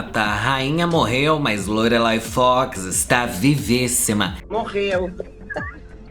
gata, a rainha morreu, mas Lorelai Fox está vivíssima. Morreu.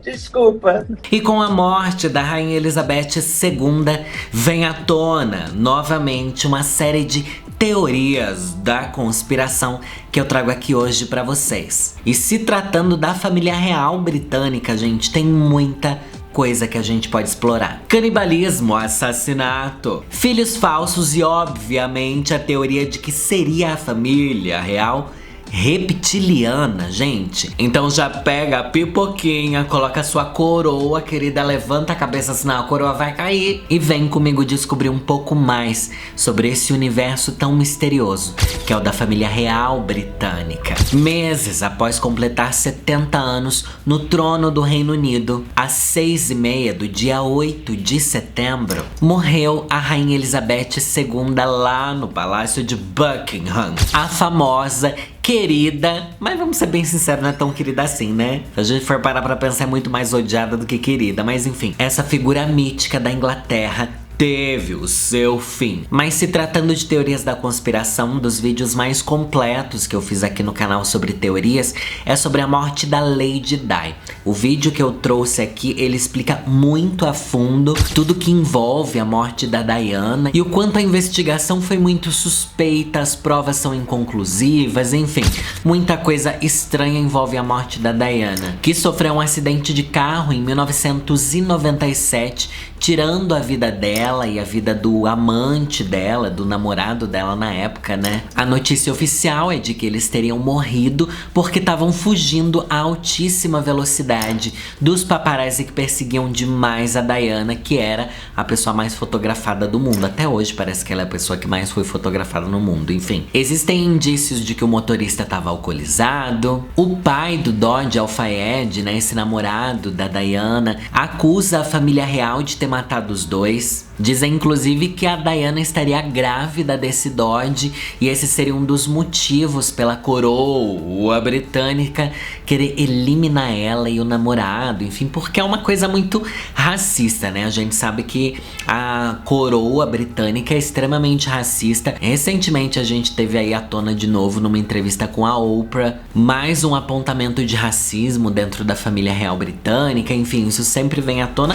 Desculpa. E com a morte da Rainha Elizabeth II, vem à tona novamente uma série de teorias da conspiração que eu trago aqui hoje pra vocês. E se tratando da família real britânica, gente, tem muita coisa que a gente pode explorar. Canibalismo, assassinato, filhos falsos e, obviamente, a teoria de que seria a família real reptiliana, gente. Então já pega a pipoquinha, coloca a sua coroa, querida, levanta a cabeça, senão a coroa vai cair. E vem comigo descobrir um pouco mais sobre esse universo tão misterioso, que é o da família real britânica. Meses após completar 70 anos no trono do Reino Unido, às 6h30 do dia 8 de setembro, morreu a Rainha Elizabeth II lá no Palácio de Buckingham. A famosa, querida, mas vamos ser bem sinceros, não é tão querida assim, né? Se a gente for parar pra pensar, é muito mais odiada do que querida. Mas enfim, essa figura mítica da Inglaterra teve o seu fim. Mas se tratando de teorias da conspiração, um dos vídeos mais completos que eu fiz aqui no canal sobre teorias é sobre a morte da Lady Di. O vídeo que eu trouxe aqui, ele explica muito a fundo tudo que envolve a morte da Diana e o quanto a investigação foi muito suspeita, as provas são inconclusivas, enfim, muita coisa estranha envolve a morte da Diana, que sofreu um acidente de carro em 1997, tirando a vida dela e a vida do amante dela, do namorado dela na época, né? A notícia oficial é de que eles teriam morrido porque estavam fugindo a altíssima velocidade dos paparazzi que perseguiam demais a Diana, que era a pessoa mais fotografada do mundo. Até hoje parece que ela é a pessoa que mais foi fotografada no mundo, enfim. Existem indícios de que o motorista estava alcoolizado. O pai do Dodge Al-Fayed, né, esse namorado da Diana, acusa a família real de ter matado os dois. Dizem inclusive que a Diana estaria grávida desse Dodge e esse seria um dos motivos pela coroa britânica querer eliminar ela e o namorado, enfim, porque é uma coisa muito racista, né? A gente sabe que a coroa britânica é extremamente racista. Recentemente a gente teve aí à tona de novo numa entrevista com a Oprah mais um apontamento de racismo dentro da família real britânica, enfim, isso sempre vem à tona.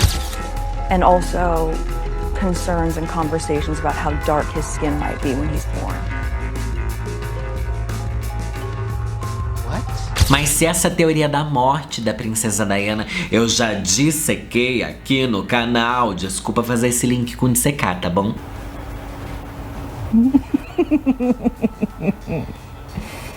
And also concerns and conversations about how dark his skin might be when he's born. Mas se essa teoria da morte da princesa Diana eu já dissequei aqui no canal, desculpa fazer esse link com dissecar, tá bom?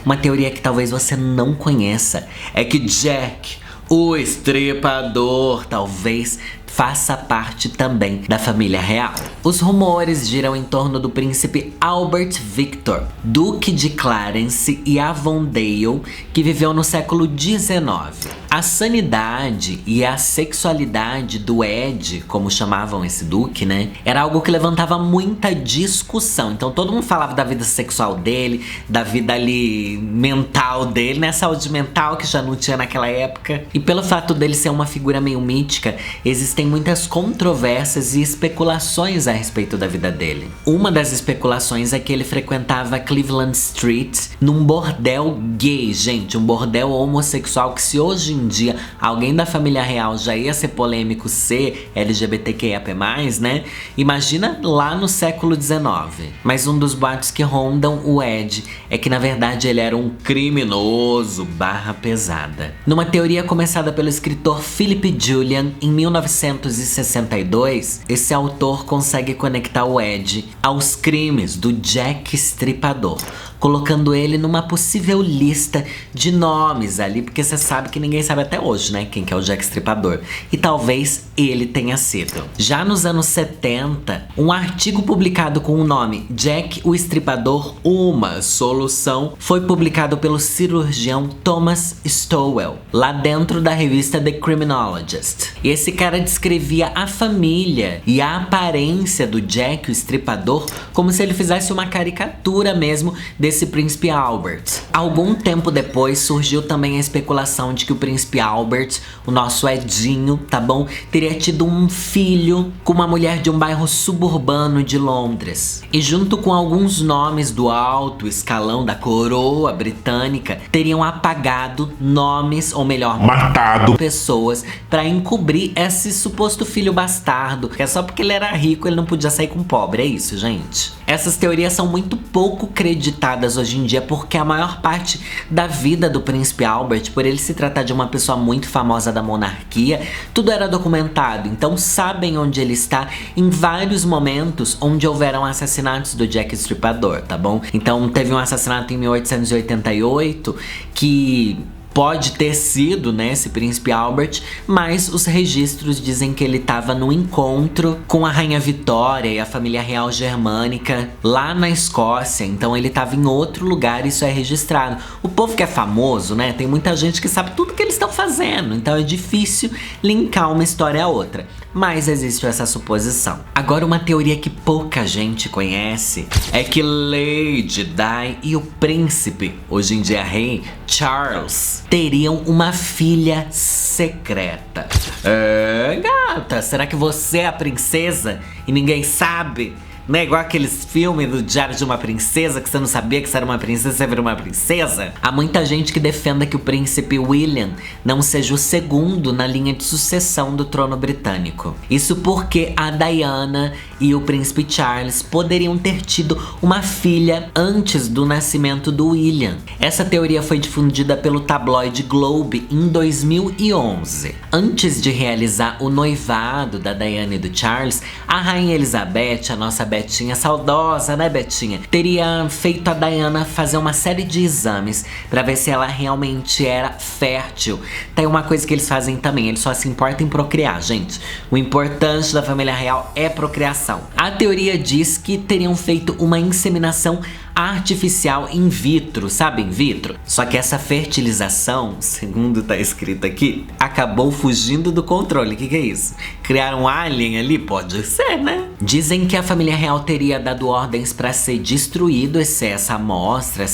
Uma teoria que talvez você não conheça é que Jack, o Estripador, talvez faça parte também da família real. Os rumores giram em torno do príncipe Albert Victor, duque de Clarence e Avondale, que viveu no século XIX. A sanidade e a sexualidade do Ed, como chamavam esse duque, né, era algo que levantava muita discussão. Então todo mundo falava da vida sexual dele, da vida ali mental dele, né, saúde mental que já não tinha naquela época. E pelo fato dele ser uma figura meio mítica, existem muitas controvérsias e especulações a respeito da vida dele. Uma das especulações é que ele frequentava Cleveland Street num bordel gay, gente, um bordel homossexual que, se hoje em dia alguém da família real já ia ser polêmico ser LGBTQIAP+, né? Imagina lá no século XIX. Mas um dos boatos que rondam o Ed é que na verdade ele era um criminoso barra pesada. Numa teoria começada pelo escritor Philip Julian em 1962, esse autor consegue conectar o Ed aos crimes do Jack Estripador, colocando ele numa possível lista de nomes ali, porque você sabe que ninguém sabe até hoje, né, quem que é o Jack Estripador. E talvez ele tenha sido. Já nos anos 70, um artigo publicado com o nome Jack o Estripador, uma solução, foi publicado pelo cirurgião Thomas Stowell, lá dentro da revista The Criminologist. E esse cara descrevia a família e a aparência do Jack o Estripador como se ele fizesse uma caricatura mesmo desse príncipe Albert. Algum tempo depois surgiu também a especulação de que o príncipe Albert, o nosso Edinho, tá bom, teria tido um filho com uma mulher de um bairro suburbano de Londres. E junto com alguns nomes do alto escalão da coroa britânica, teriam apagado nomes, ou melhor, matado pessoas para encobrir esse suposto filho bastardo, que é só porque ele era rico, ele não podia sair com pobre, é isso, gente. Essas teorias são muito pouco creditadas hoje em dia porque a maior parte da vida do príncipe Albert, por ele se tratar de uma pessoa muito famosa da monarquia, tudo era documentado, então sabem onde ele está em vários momentos onde houveram assassinatos do Jack Estripador, tá bom? Então teve um assassinato em 1888 que pode ter sido, né, esse príncipe Albert, mas os registros dizem que ele estava no encontro com a rainha Vitória e a família real germânica lá na Escócia, então ele estava em outro lugar, isso é registrado. O povo que é famoso, né, tem muita gente que sabe tudo que eles estão fazendo, então é difícil linkar uma história a outra, mas existe essa suposição. Agora, uma teoria que pouca gente conhece é que Lady Di e o príncipe, hoje em dia rei, Charles, teriam uma filha secreta. Gata, será que você é a princesa e ninguém sabe? Não é igual aqueles filmes do Diário de uma Princesa, que você não sabia que você era uma princesa, você virou uma princesa? Há muita gente que defenda que o príncipe William não seja o segundo na linha de sucessão do trono britânico. Isso porque a Diana e o príncipe Charles poderiam ter tido uma filha antes do nascimento do William. Essa teoria foi difundida pelo tabloide Globe em 2011. Antes de realizar o noivado da Diana e do Charles, a rainha Elizabeth, a nossa Betinha, saudosa, né, Betinha, teria feito a Diana fazer uma série de exames pra ver se ela realmente era fértil. Tem uma coisa que eles fazem também, eles só se importam em procriar, gente. O importante da família real é procriação. A teoria diz que teriam feito uma inseminação artificial in vitro, sabe, in vitro? Só que essa fertilização, segundo tá escrito aqui, acabou fugindo do controle. O que é isso? Criaram um alien ali? Pode ser, né? Dizem que a família real teria dado ordens para ser destruído essa amostra,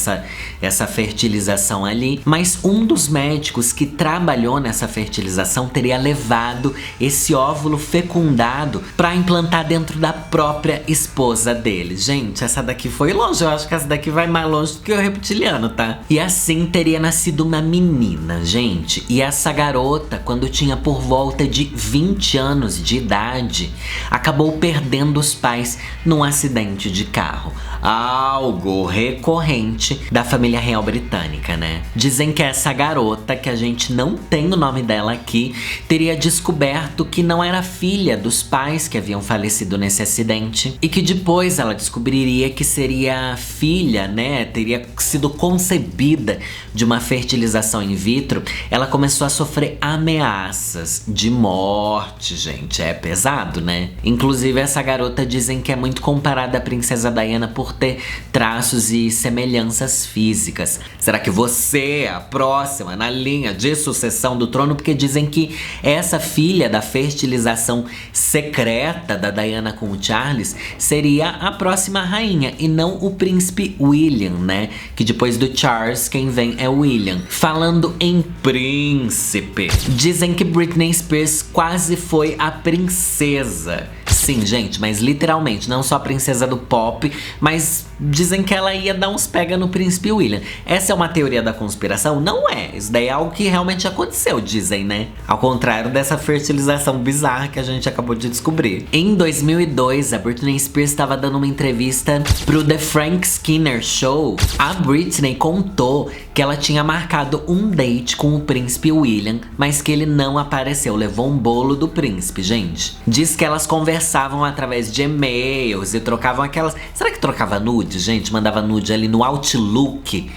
essa fertilização ali, mas um dos médicos que trabalhou nessa fertilização teria levado esse óvulo fecundado para implantar dentro da própria esposa dele. Gente, essa daqui foi longe, eu acho que essa daqui vai mais longe do que o reptiliano, tá? E assim teria nascido uma menina, gente. E essa garota, quando tinha por volta de 20 anos de idade, acabou perdendo os pais num acidente de carro. Algo recorrente da família real britânica, né? Dizem que essa garota, que a gente não tem o nome dela aqui, teria descoberto que não era filha dos pais que haviam falecido nesse acidente e que depois ela descobriria que seria filha, né, teria sido concebida de uma fertilização in vitro. Ela começou a sofrer ameaças de morte, gente, é pesado, né? Inclusive essa garota dizem que é muito comparada à princesa Diana por ter traços e semelhanças físicas. Será que você é a próxima na linha de sucessão do trono? Porque dizem que essa filha da fertilização secreta da Diana com o Charles seria a próxima rainha e não o príncipe William, né? Que depois do Charles, quem vem é o William. Falando em príncipe, dizem que Britney Spears quase foi a princesa. Sim, gente, mas literalmente, não só a princesa do pop, mas dizem que ela ia dar uns pega no príncipe William. Essa é uma teoria da conspiração? Não é. Isso daí é algo que realmente aconteceu, dizem, né? Ao contrário dessa fertilização bizarra que a gente acabou de descobrir. Em 2002, a Britney Spears estava dando uma entrevista pro The Frank Skinner Show. A Britney contou que ela tinha marcado um date com o príncipe William, mas que ele não apareceu. Levou um bolo do príncipe, gente. Diz que elas conversavam através de e-mails e trocavam aquelas... Será que trocava nude, gente? Mandava nude ali no Outlook?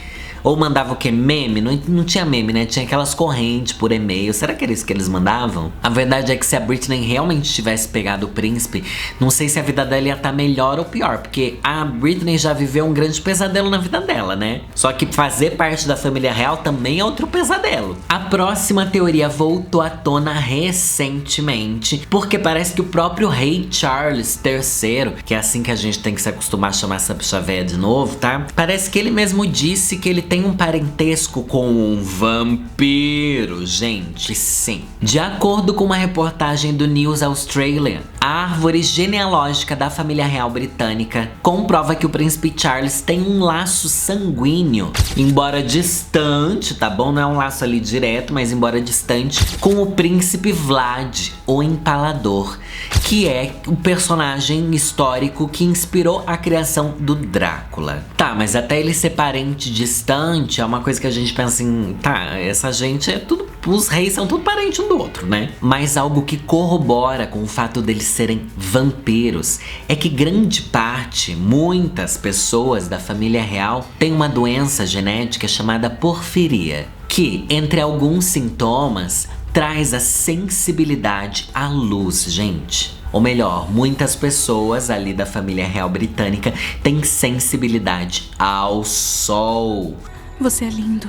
Ou mandava o que? Meme? Não tinha meme, né? Tinha aquelas correntes por e-mail. Será que era isso que eles mandavam? A verdade é que se a Britney realmente tivesse pegado o príncipe, não sei se a vida dela ia estar melhor ou pior. Porque a Britney já viveu um grande pesadelo na vida dela, né? Só que fazer parte da família real também é outro pesadelo. A próxima teoria voltou à tona recentemente, porque parece que o próprio rei Charles III, que é assim que a gente tem que se acostumar a chamar essa bicha véia de novo, tá? Parece que ele mesmo disse que ele tem tem um parentesco com um vampiro, gente, sim. De acordo com uma reportagem do News Australia, a árvore genealógica da família real britânica comprova que o príncipe Charles tem um laço sanguíneo, embora distante, tá bom? Não é um laço ali direto, mas embora distante, com o príncipe Vlad, o Empalador, que é o personagem histórico que inspirou a criação do Drácula. Tá, mas até ele ser parente distante é uma coisa que a gente pensa assim, tá, essa gente é tudo, os reis são tudo parente um do outro, né? Mas algo que corrobora com o fato deles serem vampiros é que grande parte, muitas pessoas da família real têm uma doença genética chamada porfiria, que, entre alguns sintomas, traz a sensibilidade à luz, gente. Ou melhor, muitas pessoas ali da família real britânica têm sensibilidade ao sol. Você é lindo.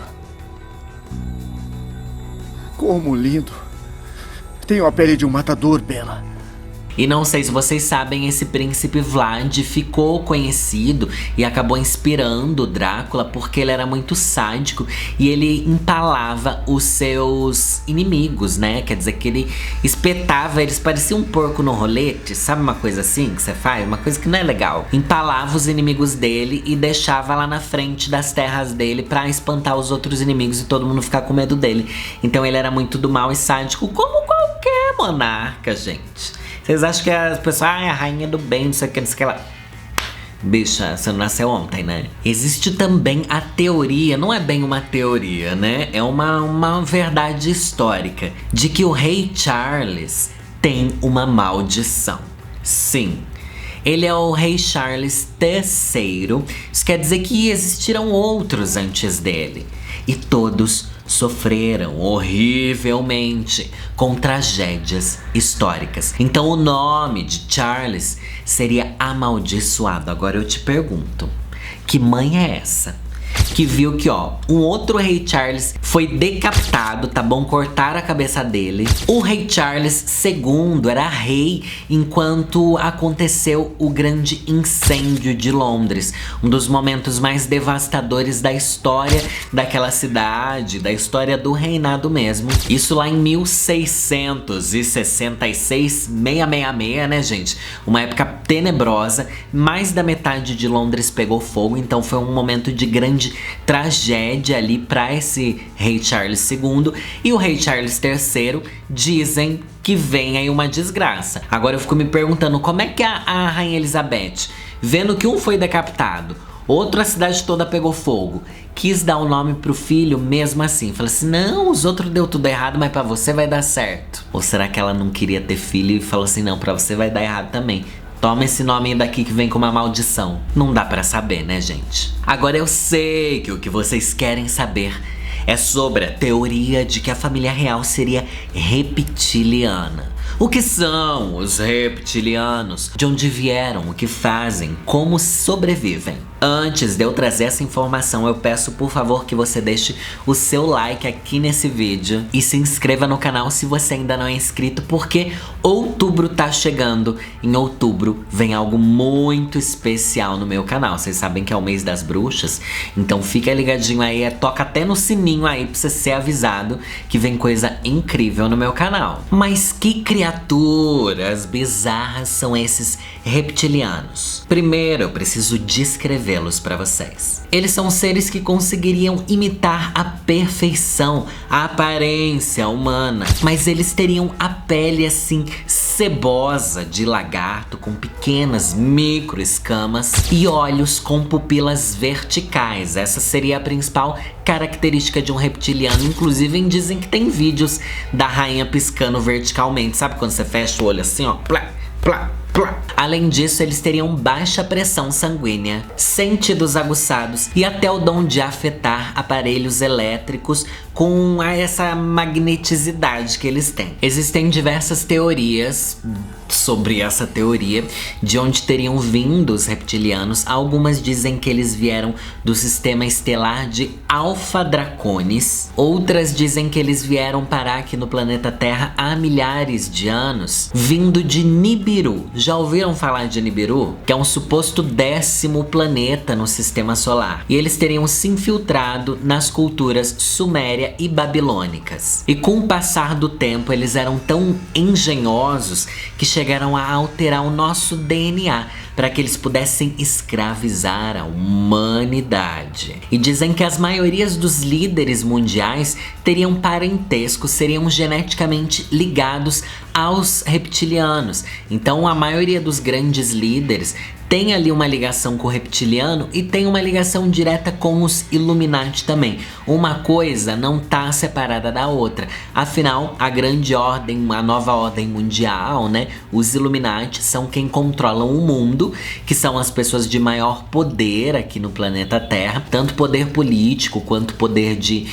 Como lindo. Tenho a pele de um matador, Bella. E não sei se vocês sabem, esse príncipe Vlad ficou conhecido e acabou inspirando o Drácula porque ele era muito sádico e ele empalava os seus inimigos, né? Quer dizer que ele espetava, eles pareciam um porco no rolete, sabe uma coisa assim que você faz? Uma coisa que não é legal. Empalava os inimigos dele e deixava lá na frente das terras dele pra espantar os outros inimigos e todo mundo ficar com medo dele. Então ele era muito do mal e sádico, como qualquer monarca, gente. Vocês acham que as pessoas, a rainha do bem, não sei o que, não sei o que lá. Bicha, você não nasceu ontem, né? Existe também a teoria, não é bem uma teoria, né? É uma verdade histórica, de que o rei Charles tem uma maldição. Sim. Ele é o rei Charles III. Isso quer dizer que existiram outros antes dele. E todos sofreram horrivelmente com tragédias históricas. Então o nome de Charles seria amaldiçoado. Agora eu te pergunto, que mãe é essa que viu que, ó, um outro rei Charles foi decapitado, tá bom? Cortaram a cabeça dele. O rei Charles II era rei enquanto aconteceu o grande incêndio de Londres. Um dos momentos mais devastadores da história daquela cidade, da história do reinado mesmo. Isso lá em 1666, 666, né, gente? Uma época tenebrosa. Mais da metade de Londres pegou fogo, então foi um momento de grande tragédia ali para esse rei Charles II. E o rei Charles III dizem que vem aí uma desgraça. Agora eu fico me perguntando como é que a rainha Elizabeth, vendo que um foi decapitado, outro a cidade toda pegou fogo, quis dar o nome pro filho mesmo assim. Falou assim, não, os outros deu tudo errado, mas pra você vai dar certo. Ou será que ela não queria ter filho e falou assim, não, pra você vai dar errado também. Toma esse nome daqui que vem com uma maldição. Não dá pra saber, né, gente? Agora eu sei que o que vocês querem saber é sobre a teoria de que a família real seria reptiliana. O que são os reptilianos? De onde vieram? O que fazem? Como sobrevivem? Antes de eu trazer essa informação, eu peço por favor que você deixe o seu like aqui nesse vídeo e se inscreva no canal se você ainda não é inscrito, porque outubro tá chegando. Em outubro vem algo muito especial no meu canal. Vocês sabem que é o mês das bruxas, então fica ligadinho aí, toca até no sininho aí pra você ser avisado que vem coisa incrível no meu canal. Mas que criaturas bizarras são esses reptilianos? Primeiro eu preciso descrevê-los para vocês. Eles são seres que conseguiriam imitar à perfeição a aparência humana, mas eles teriam a pele assim cebosa de lagarto, com pequenas micro escamas e olhos com pupilas verticais. Essa seria a principal característica de um reptiliano. Inclusive dizem que tem vídeos da rainha piscando verticalmente. Sabe quando você fecha o olho assim, ó? Plá, plá, plá. Além disso, eles teriam baixa pressão sanguínea, sentidos aguçados e até o dom de afetar aparelhos elétricos com essa magneticidade que eles têm. Existem diversas teorias sobre essa teoria de onde teriam vindo os reptilianos. Algumas dizem que eles vieram do sistema estelar de Alpha Draconis. Outras dizem que eles vieram parar aqui no planeta Terra há milhares de anos, vindo de Nibiru. Já ouviram falar de Nibiru? Que é um suposto 10º planeta no sistema solar. E eles teriam se infiltrado nas culturas suméria e babilônicas. E com o passar do tempo, eles eram tão engenhosos que chegaram a alterar o nosso DNA para que eles pudessem escravizar a humanidade. E dizem que as maiorias dos líderes mundiais teriam parentesco, seriam geneticamente ligados aos reptilianos. Então a maioria dos grandes líderes tem ali uma ligação com o reptiliano e tem uma ligação direta com os Illuminati também. Uma coisa não tá separada da outra. Afinal, a grande ordem, a nova ordem mundial, né? Os Illuminati são quem controlam o mundo, que são as pessoas de maior poder aqui no planeta Terra. Tanto poder político, quanto poder de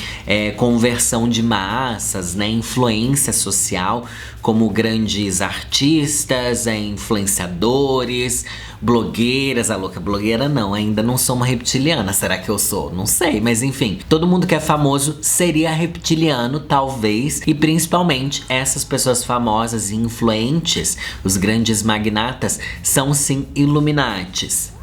conversão de massas, né? Influência social, como grandes artistas, influenciadores, blogueiras. A louca blogueira não, ainda não sou uma reptiliana. Será que eu sou? Não sei, mas enfim. Todo mundo que é famoso seria reptiliano, talvez. E principalmente essas pessoas famosas e influentes, os grandes magnatas, são sim Illuminatis.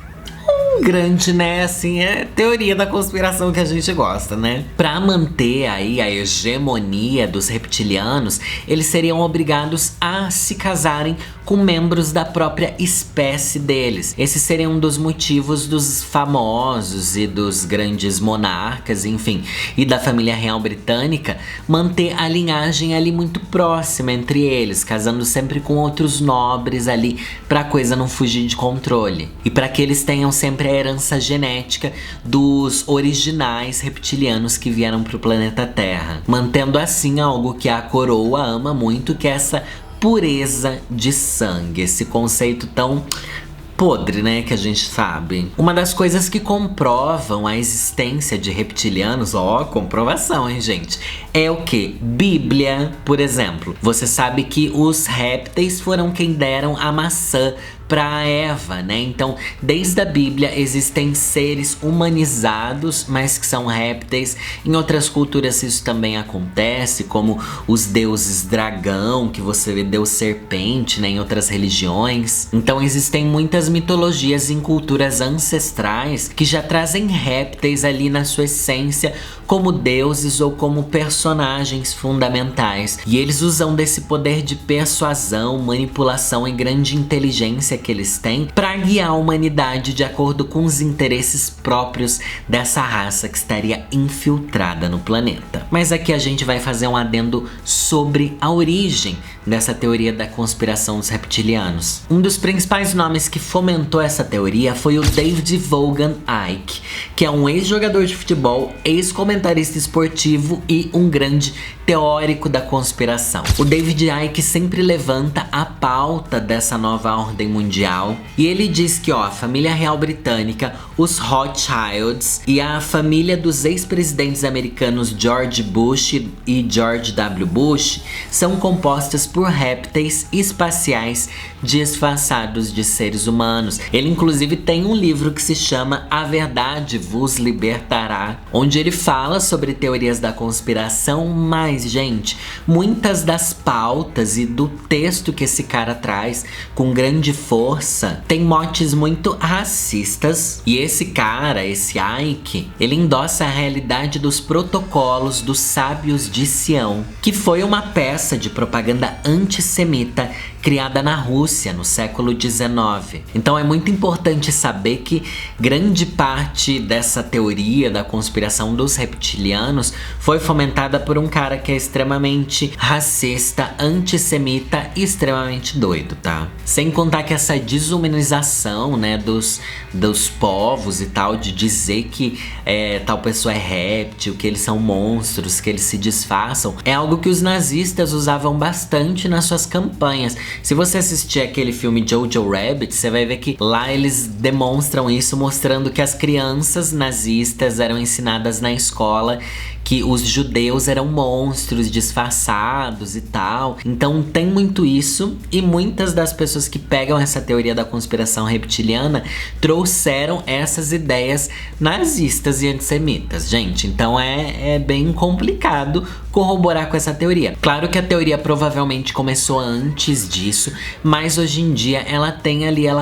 Grande, né? Assim, é teoria da conspiração que a gente gosta, né? Pra manter aí a hegemonia dos reptilianos, eles seriam obrigados a se casarem com membros da própria espécie deles. Esse seria um dos motivos dos famosos e dos grandes monarcas, enfim, e da família real britânica manter a linhagem ali muito próxima entre eles, casando sempre com outros nobres ali, pra coisa não fugir de controle. E pra que eles tenham sempre a herança genética dos originais reptilianos que vieram pro planeta Terra, mantendo assim algo que a coroa ama muito, que é essa pureza de sangue, esse conceito tão podre, né, que a gente sabe. Uma das coisas que comprovam a existência de reptilianos, comprovação, hein, gente, é o que? Bíblia, por exemplo. Você sabe que os répteis foram quem deram a maçã para Eva, né? Então, desde a Bíblia existem seres humanizados, mas que são répteis. Em outras culturas isso também acontece, como os deuses dragão, que você vê deus serpente, né, em outras religiões. Então, existem muitas mitologias em culturas ancestrais que já trazem répteis ali na sua essência como deuses ou como personagens fundamentais. E eles usam desse poder de persuasão, manipulação e grande inteligência que eles têm para guiar a humanidade de acordo com os interesses próprios dessa raça que estaria infiltrada no planeta. Mas aqui a gente vai fazer um adendo sobre a origem dessa teoria da conspiração dos reptilianos. Um dos principais nomes que fomentou essa teoria foi o David Vaughan Icke, que é um ex-jogador de futebol, ex-comentarista esportivo e um grande teórico da conspiração. O David Icke sempre levanta a pauta dessa nova ordem mundial e ele diz que a família real britânica, os Rothschilds e a família dos ex-presidentes americanos George Bush e George W. Bush são compostas por répteis espaciais disfarçados de seres humanos. Ele inclusive tem um livro que se chama A Verdade Vos Libertará, onde ele fala sobre teorias da conspiração, mas, gente, muitas das pautas e do texto que esse cara traz com grande força tem motes muito racistas. E esse cara, esse Icke, ele endossa a realidade dos protocolos dos sábios de Sião, que foi uma peça de propaganda antissemita criada na Rússia no século XIX. Então é muito importante saber que grande parte dessa teoria da conspiração dos reptilianos foi fomentada por um cara que é extremamente racista, antissemita e extremamente doido, tá? Sem contar que essa desumanização, né, dos povos e tal, de dizer que tal pessoa é réptil, que eles são monstros, que eles se disfarçam, é algo que os nazistas usavam bastante nas suas campanhas. Se você assistir aquele filme Jojo Rabbit, você vai ver que lá eles demonstram isso, mostrando que as crianças nazistas eram ensinadas na escola que os judeus eram monstros disfarçados e tal. Então tem muito isso, e muitas das pessoas que pegam essa teoria da conspiração reptiliana trouxeram essas ideias nazistas e antissemitas, gente. Então é bem complicado corroborar com essa teoria. Claro que a teoria provavelmente começou antes disso, mas hoje em dia ela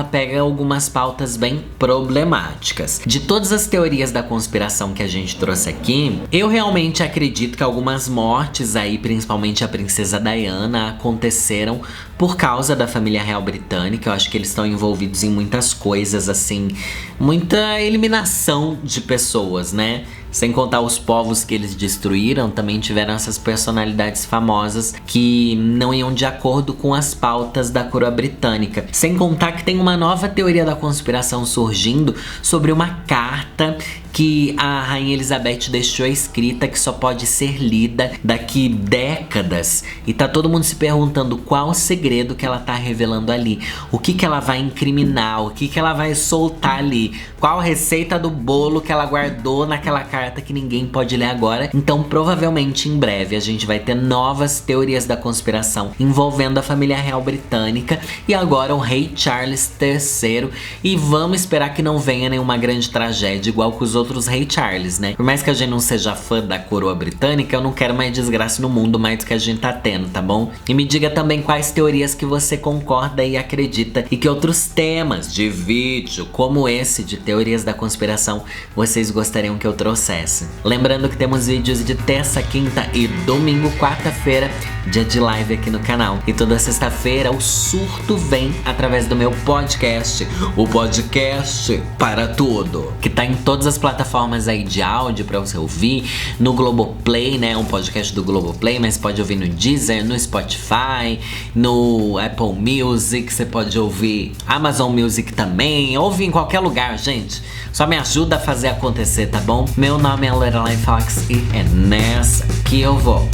pega algumas pautas bem problemáticas. De todas as teorias da conspiração que a gente trouxe aqui, eu realmente acredito que algumas mortes aí, principalmente a princesa Diana, aconteceram por causa da família real britânica. Eu acho que eles estão envolvidos em muitas coisas, assim, muita eliminação de pessoas, né? Sem contar os povos que eles destruíram, também tiveram essas personalidades famosas que não iam de acordo com as pautas da coroa britânica. Sem contar que tem uma nova teoria da conspiração surgindo sobre uma carta que a Rainha Elizabeth deixou escrita, que só pode ser lida daqui décadas. E tá todo mundo se perguntando qual o segredo que ela tá revelando ali. O que que ela vai incriminar, o que que ela vai soltar ali. Qual a receita do bolo que ela guardou naquela carta que ninguém pode ler agora. Então provavelmente em breve a gente vai ter novas teorias da conspiração envolvendo a família real britânica e agora o rei Charles III. E vamos esperar que não venha nenhuma grande tragédia igual com os outros rei Charles, né? Por mais que a gente não seja fã da coroa britânica, eu não quero mais desgraça no mundo mais do que a gente tá tendo, tá bom? E me diga também quais teorias que você concorda e acredita, e que outros temas de vídeo como esse de teorias da conspiração vocês gostariam que eu trouxesse. Lembrando que temos vídeos de terça, quinta e domingo, quarta-feira, dia de live aqui no canal. E toda sexta-feira o surto vem através do meu podcast, o podcast para tudo, que tá em todas as plataformas aí de áudio pra você ouvir, no Globoplay, né, um podcast do Globoplay, mas pode ouvir no Deezer, no Spotify, no Apple Music, você pode ouvir Amazon Music também, ouve em qualquer lugar, gente. Só me ajuda a fazer acontecer, tá bom? Meu nome é Lorelai Fox e é nessa que eu vou.